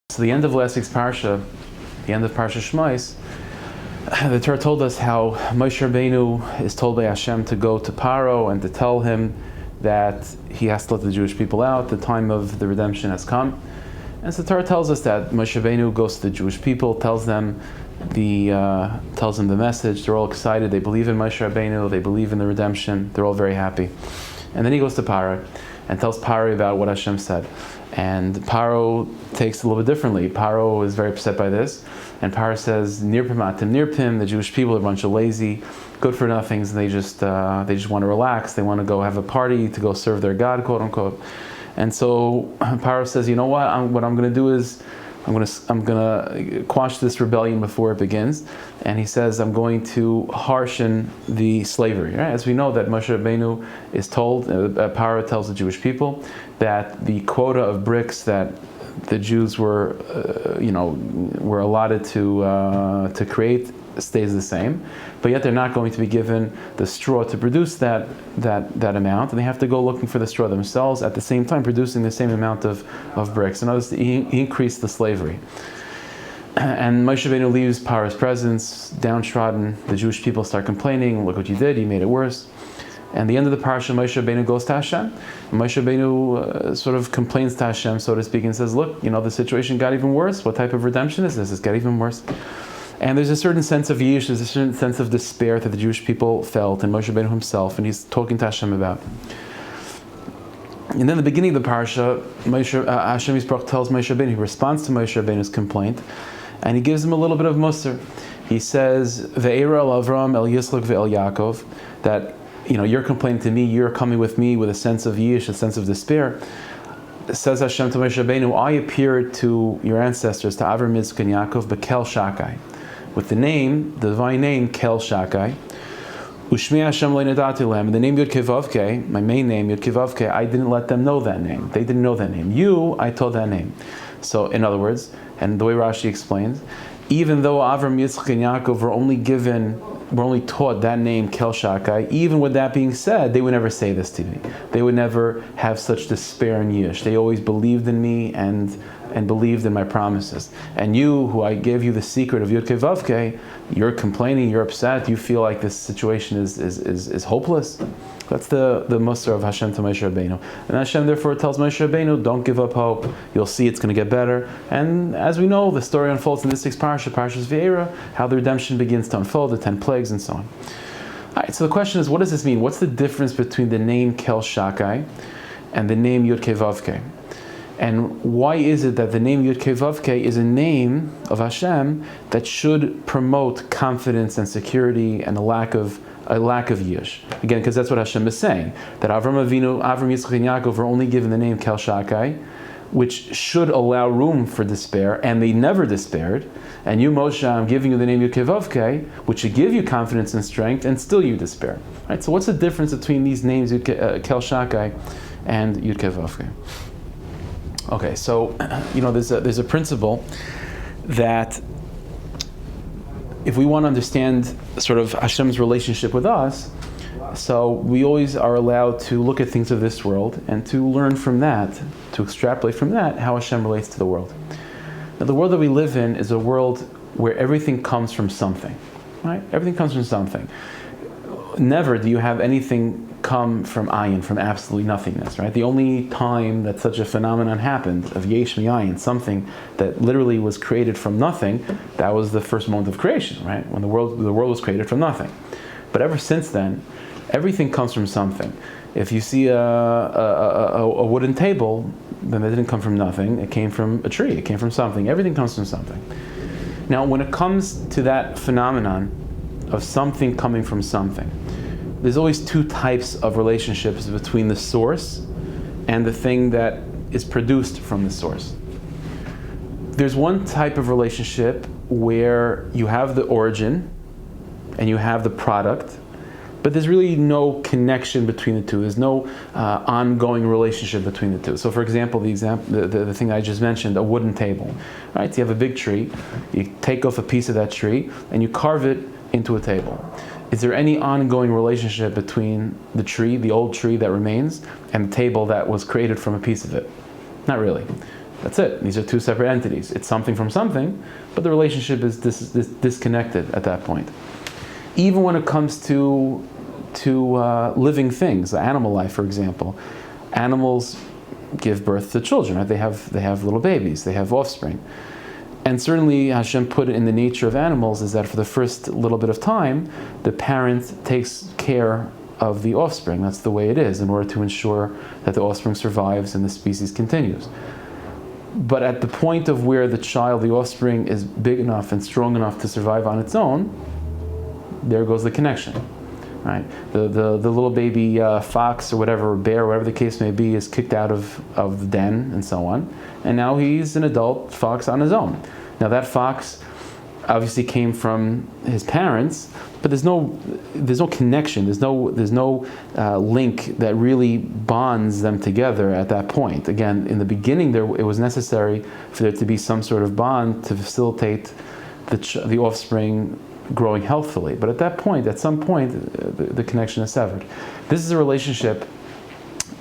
So the end of last week's Parsha, the end of Parshas Shmos, the Torah told us how Moshe Rabbeinu is told by Hashem to go to Paro and to tell him that he has to let the Jewish people out. The time of the redemption has come. And so the Torah tells us that Moshe Rabbeinu goes to the Jewish people, tells them the message. They're all excited. They believe in Moshe Rabbeinu. They believe in the redemption. They're all very happy. And then he goes to Paro and tells Paro about what Hashem said. And Paro takes it a little bit differently. Paro is very upset by this. And Paro says, Nirpim atim nirpim, the Jewish people are a bunch of lazy, good-for-nothings, and they just want to relax. They want to go have a party, to go serve their God, quote-unquote. And so Paro says, you know what I'm going to do is, I'm going to quash this rebellion before it begins. And he says, I'm going to harshen the slavery. Right? As we know that Moshe Rabbeinu is told, Paro tells the Jewish people that the quota of bricks that the Jews were allotted to create stays the same, but yet they're not going to be given the straw to produce that amount, and they have to go looking for the straw themselves, at the same time producing the same amount of bricks. In other words, he increased the slavery. And Moshe Rabbeinu leaves Paro's presence, downtrodden. The Jewish people start complaining, look what you did, you made it worse. And the end of the parsha, Moshe Rabbeinu goes to Hashem. And Moshe Rabbeinu sort of complains to Hashem, so to speak, and says, look, the situation got even worse. What type of redemption is this? It's got even worse. And there's a certain sense of yish, there's a certain sense of despair that the Jewish people felt, and Moshe Rabbeinu himself, and he's talking to Hashem about. And then the beginning of the parsha, Hashem Yisparach tells Moshe Rabbeinu, he responds to Moshe Rabbeinu's complaint, and he gives him a little bit of musar. He says, Ve'era el Avram el Yitzchak ve'el Yaakov, that you're complaining to me, you're coming with me with a sense of yish, a sense of despair. Says Hashem to Moshe Rabbeinu, I appeared to your ancestors, to Avram, Yitzchak, and Yaakov, Bekel Shakai, with the divine name, Kel Shakai. Ushmi Hashem le'nadati, the name Yud Kevavke, my main name, Yud Kevavke, I didn't let them know that name. They didn't know that name. You, I told that name. So, in other words, and the way Rashi explains, even though Avram, Yitzchak, and Yaakov were only taught that name, Kel Shakai, even with that being said, they would never say this to me. They would never have such despair and yish. They always believed in me and believed in my promises. And you, who I gave you the secret of Yud Kevavke, you're complaining, you're upset, you feel like this situation is hopeless. That's the musar of Hashem to Moshe Rabbeinu. And Hashem therefore tells Moshe Rabbeinu, don't give up hope, you'll see it's going to get better. And as we know, the story unfolds in this week's Parshas V'era, how the redemption begins to unfold, the 10 plagues and so on. Alright, so the question is, what does this mean? What's the difference between the name Kel Shakai and the name Yud Kevavke? And why is it that the name Yud Kevavke is a name of Hashem that should promote confidence and security and a lack of yish? Again, because that's what Hashem is saying, that Avram, Yitzchak, and Yaakov were only given the name Kel Shakai, which should allow room for despair, and they never despaired. And you, Moshe, I'm giving you the name Yud Kevavke, which should give you confidence and strength, and still you despair. Right? So what's the difference between these names, Kel Shakai and Yud Kevavke? Okay, so there's a principle that if we want to understand sort of Hashem's relationship with us, so we always are allowed to look at things of this world and to learn from that, to extrapolate from that how Hashem relates to the world. Now, the world that we live in is a world where everything comes from something, right? Everything comes from something. Never do you have anything come from ayin, from absolutely nothingness, right? The only time that such a phenomenon happened, of yesh mi'ayin, something that literally was created from nothing, that was the first moment of creation, right? When the world was created from nothing. But ever since then, everything comes from something. If you see a wooden table, then it didn't come from nothing, it came from a tree, it came from something. Everything comes from something. Now, when it comes to that phenomenon of something coming from something, there's always two types of relationships between the source and the thing that is produced from the source. There's one type of relationship where you have the origin and you have the product, but there's really no connection between the two. There's no ongoing relationship between the two. So, for example, the thing I just mentioned, a wooden table. Right? So you have a big tree, you take off a piece of that tree, and you carve it into a table. Is there any ongoing relationship between the tree, the old tree that remains, and the table that was created from a piece of it? Not really. That's it. These are two separate entities. It's something from something, but the relationship is disconnected at that point. Even when it comes to living things, animal life, for example, animals give birth to children. Right? They have little babies. They have offspring. And certainly Hashem put it in the nature of animals is that for the first little bit of time, the parent takes care of the offspring. That's the way it is in order to ensure that the offspring survives and the species continues. But at the point of where the child, the offspring, is big enough and strong enough to survive on its own, there goes the connection. Right? The little baby fox or whatever, or bear, whatever the case may be, is kicked out of the den and so on. And now he's an adult fox on his own. Now that fox obviously came from his parents, but there's no connection. There's no link that really bonds them together at that point. Again, in the beginning, it was necessary for there to be some sort of bond to facilitate the offspring growing healthfully. But at some point, the connection is severed. This is a relationship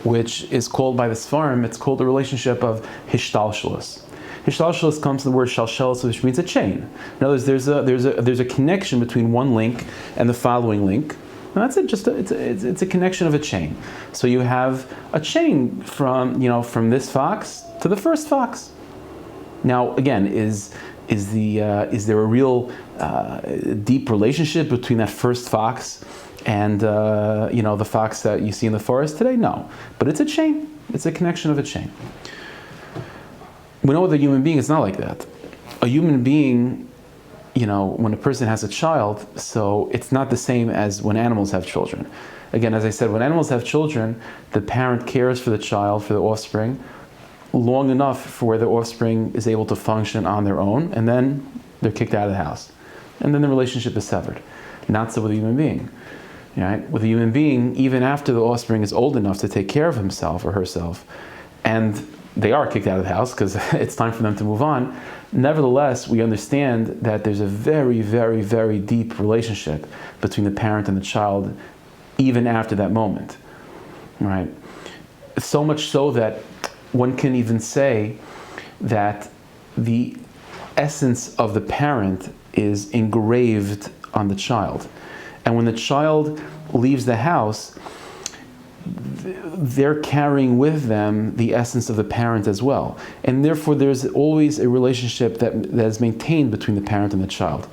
which is called by the Sfarim, it's called the relationship of Hishtalshelus. Hishtalshelus comes from the word shalshelis, which means a chain. In other words, there's a connection between one link and the following link. And that's it. It's a connection of a chain. So you have a chain from this fox to the first fox. Now again, is there a real deep relationship between that first fox and the fox that you see in the forest today? No, but it's a chain. It's a connection of a chain. We know with a human being, it's not like that. A human being, when a person has a child, so it's not the same as when animals have children. Again, as I said, when animals have children, the parent cares for the child, for the offspring, long enough for where the offspring is able to function on their own, and then they're kicked out of the house. And then the relationship is severed. Not so with a human being. Right? With a human being, even after the offspring is old enough to take care of himself or herself, and they are kicked out of the house because it's time for them to move on, nevertheless, we understand that there's a very, very, very deep relationship between the parent and the child even after that moment. Right? So much so that one can even say that the essence of the parent is engraved on the child. And when the child leaves the house, they're carrying with them the essence of the parent as well. And therefore there's always a relationship that is maintained between the parent and the child.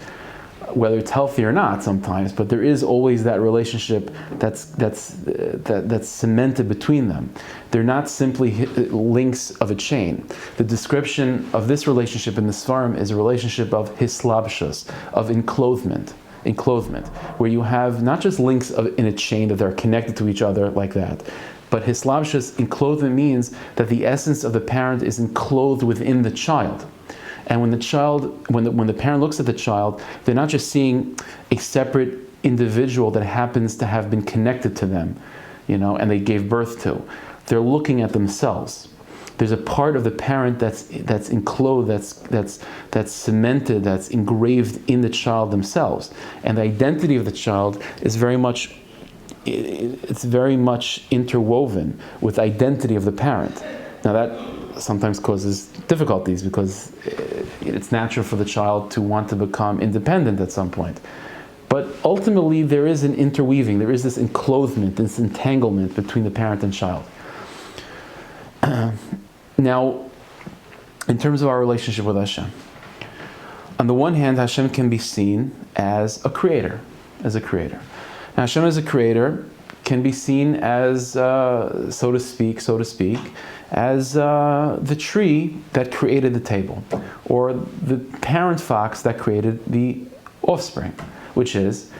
Whether it's healthy or not sometimes, but there is always that relationship that's cemented between them. They're not simply links of a chain. The description of this relationship in the Sfarim is a relationship of hislabshus, of enclothement, where you have not just links in a chain that are connected to each other like that, but hislabshus, enclothement, means that the essence of the parent is enclosed within the child. And when the parent looks at the child, they're not just seeing a separate individual that happens to have been connected to them, and they gave birth to. They're looking at themselves. There's a part of the parent that's enclosed, that's cemented, that's engraved in the child themselves. And the identity of the child is very much interwoven with the identity of the parent. Now that sometimes causes difficulties because it's natural for the child to want to become independent at some point. But ultimately there is an interweaving, there is this enclothement, this entanglement between the parent and child. Now, in terms of our relationship with Hashem, on the one hand, Hashem can be seen as a creator. Now, Hashem as a creator can be seen as, so to speak, as the tree that created the table, or the parent fox that created the offspring, which is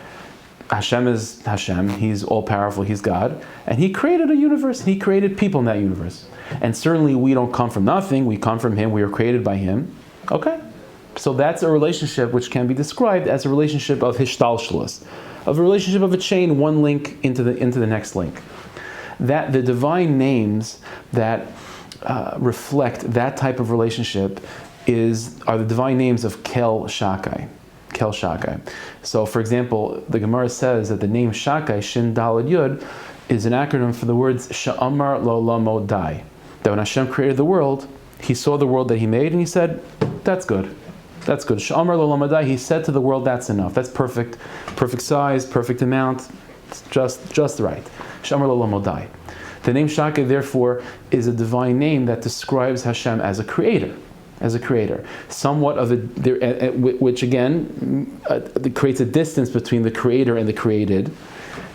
Hashem is Hashem, He's all-powerful, He's God, and He created a universe, He created people in that universe. And certainly we don't come from nothing, we come from Him, we are created by Him. Okay? So that's a relationship which can be described as a relationship of hishtalshelus, of a relationship of a chain, one link into the next link. That the divine names that reflect that type of relationship are the divine names of Kel Shakai. So, for example, the Gemara says that the name Shakai, Shin Daled Yud, is an acronym for the words Sha'amar Lo Lamo Dai. That when Hashem created the world, He saw the world that he made and he said, that's good. That's good. Sh'amar lo lamadai, he said to the world, that's enough. That's perfect. Perfect size, perfect amount. It's just right. Sh'amar lo lamadai. The name Shakeh, therefore, is a divine name that describes Hashem as a creator. As a creator. Somewhat of which again creates a distance between the creator and the created.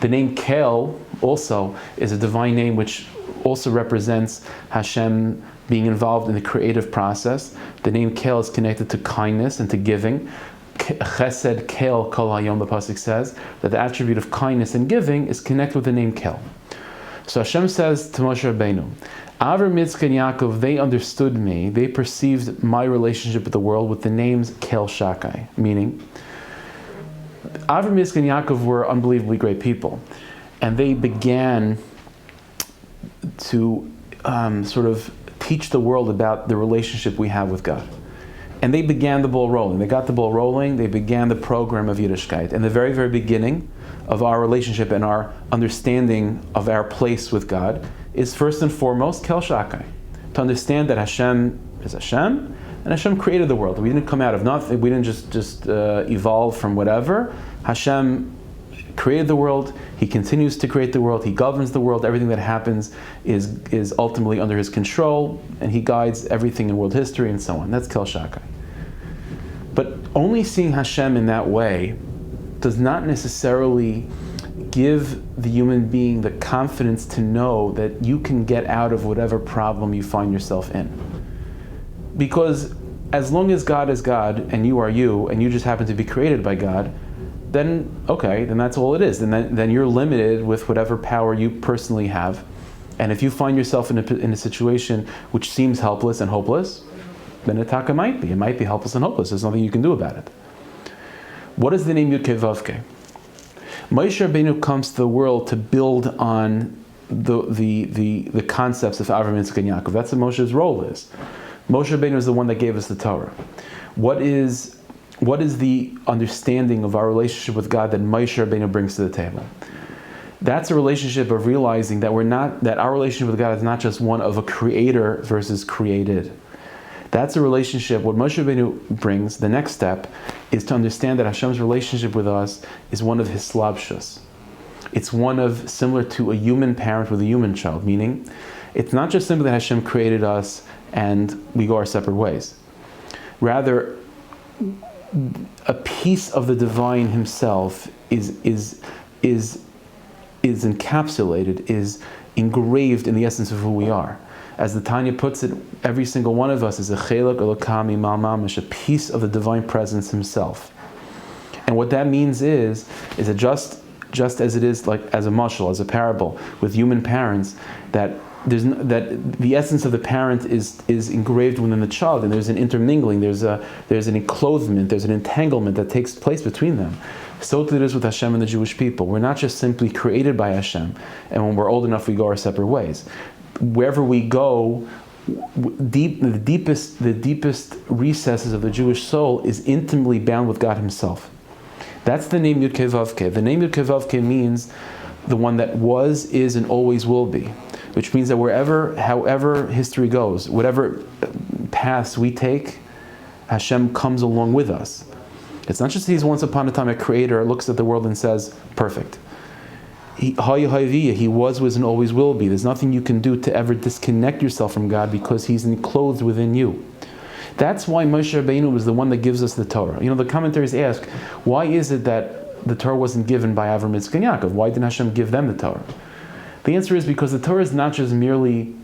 The name Kel also is a divine name which also represents Hashem being involved in the creative process. The name Kel is connected to kindness and to giving. Chesed Kel Kol Hayom, the pasuk says that the attribute of kindness and giving is connected with the name Kel. So Hashem says to Moshe Rabbeinu, Avram, Yitzchak, and Yaakov, they understood me, they perceived my relationship with the world with the names Kel Shakai, meaning Avram, Yitzchak, and Yaakov were unbelievably great people, and they began to sort of teach the world about the relationship we have with God. And they began the ball rolling. They got the ball rolling, they began the program of Yiddishkeit. In the very, very beginning of our relationship and our understanding of our place with God is first and foremost Kel Shakai. To understand that Hashem is Hashem, and Hashem created the world. We didn't come out of nothing, we didn't just evolve from whatever. Hashem created the world, He continues to create the world, He governs the world, everything that happens is ultimately under His control, and He guides everything in world history and so on. That's Kel Shakai. But only seeing Hashem in that way does not necessarily give the human being the confidence to know that you can get out of whatever problem you find yourself in. Because as long as God is God, and you are you, and you just happen to be created by God, then okay, then that's all it is. Then you're limited with whatever power you personally have. And if you find yourself in a situation which seems helpless and hopeless, then it might be. It might be helpless and hopeless. There's nothing you can do about it. What is the name Yud-Kei Vav-Kei? Moshe Rabbeinu comes to the world to build on the concepts of Avraham, Yitzchak, and Yaakov. That's what Moshe's role is. Moshe Rabbeinu is the one that gave us the Torah. What is the understanding of our relationship with God that Moshe Rabbeinu brings to the table? That's a relationship of realizing that our relationship with God is not just one of a creator versus created. That's a relationship. What Moshe Rabbeinu brings, the next step, is to understand that Hashem's relationship with us is one of hislabshus. It's one of, similar to a human parent with a human child, meaning it's not just simply that Hashem created us and we go our separate ways. Rather, a piece of the divine Himself is encapsulated, is engraved in the essence of who we are. As the Tanya puts it, every single one of us is a chelak elokam imal mamash, a piece of the divine presence Himself. And what that means is that just as it is like as a mashal, as a parable with human parents, that the essence of the parent is engraved within the child, and there's an intermingling, there's an enclothement, there's an entanglement that takes place between them. So it is with Hashem and the Jewish people. We're not just simply created by Hashem, and when we're old enough we go our separate ways. Wherever we go, the deepest recesses of the Jewish soul is intimately bound with God Himself. That's the name Yud-Kei Vav-Kei. The name Yud-Kei Vav-Kei means the one that was, is, and always will be. Which means that however history goes, whatever paths we take, Hashem comes along with us. It's not just that He's once upon a time a creator, looks at the world and says, perfect. He was, and always will be. There's nothing you can do to ever disconnect yourself from God because He's enclosed within you. That's why Moshe Rabbeinu was the one that gives us the Torah. The commentaries ask, why is it that the Torah wasn't given by Avraham, Yitzchak, and Yaakov? Why didn't Hashem give them the Torah? The answer is because the Torah is not just merely,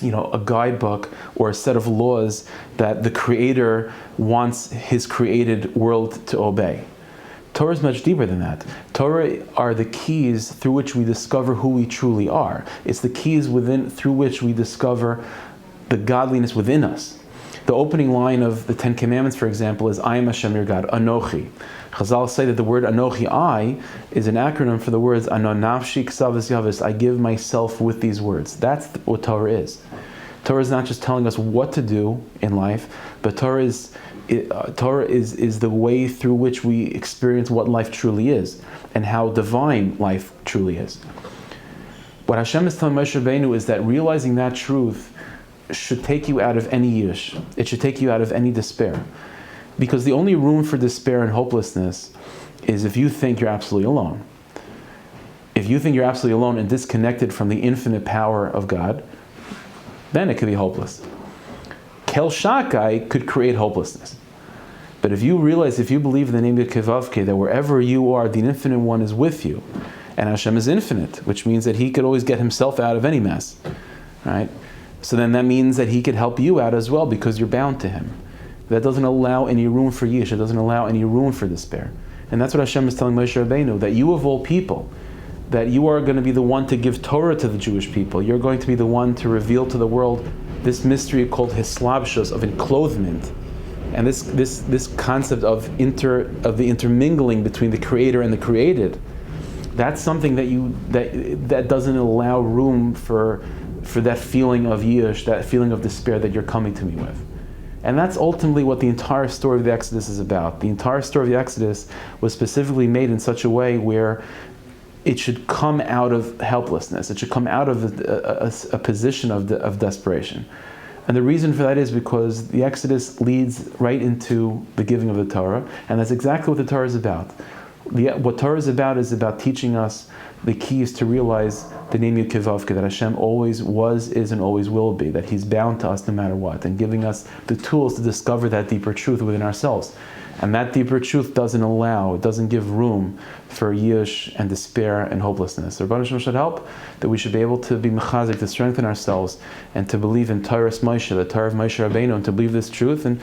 a guidebook or a set of laws that the Creator wants His created world to obey. Torah is much deeper than that. Torah are the keys through which we discover who we truly are. It's the keys through which we discover the godliness within us. The opening line of the Ten Commandments, for example, is I am Hashem your God, Anochi. Chazal say that the word Anochi, I, is an acronym for the words Ano Nafshi Ksavas Yavis, I give myself with these words. That's what Torah is. Torah is not just telling us what to do in life, but Torah is the way through which we experience what life truly is and how divine life truly is. What Hashem is telling Moshe Rabbeinu is that realizing that truth should take you out of any yish. It should take you out of any despair. Because the only room for despair and hopelessness is if you think you're absolutely alone. If you think you're absolutely alone and disconnected from the infinite power of God, then it could be hopeless. Kel Shakai could create hopelessness. But if you realize, if you believe in the name of Kevavke, that wherever you are, the Infinite One is with you, and Hashem is infinite, which means that He could always get Himself out of any mess, right? So then that means that He could help you out as well because you're bound to Him. That doesn't allow any room for yish. It doesn't allow any room for despair. And that's what Hashem is telling Moshe Rabbeinu, that you of all people, that you are going to be the one to give Torah to the Jewish people. You're going to be the one to reveal to the world this mystery called hislabshus, of enclothement, and this concept of the intermingling between the Creator and the created. That's something that doesn't allow room for that feeling of yish, that feeling of despair that you're coming to me with. And that's ultimately what the entire story of the Exodus is about. The entire story of the Exodus was specifically made in such a way where it should come out of helplessness. It should come out of a position of desperation. And the reason for that is because the Exodus leads right into the giving of the Torah, and that's exactly what the Torah is about. What Torah is about teaching us the keys to realize the name Yud Kevavke, that Hashem always was, is, and always will be, that He's bound to us no matter what, and giving us the tools to discover that deeper truth within ourselves. And that deeper truth doesn't give room for yish and despair and hopelessness. So Rebbeinu Shalom should help that we should be able to be mechazik, to strengthen ourselves, and to believe in Torah's Moshe, the Torah of Moshe Rabbeinu, and to believe this truth, and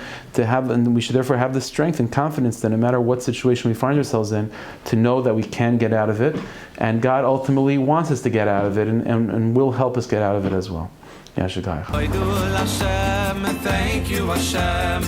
we should therefore have the strength and confidence that no matter what situation we find ourselves in, to know that we can get out of it, and God ultimately wants us to get out of it, and will help us get out of it as well. Yashakai. Thank you, Hashem.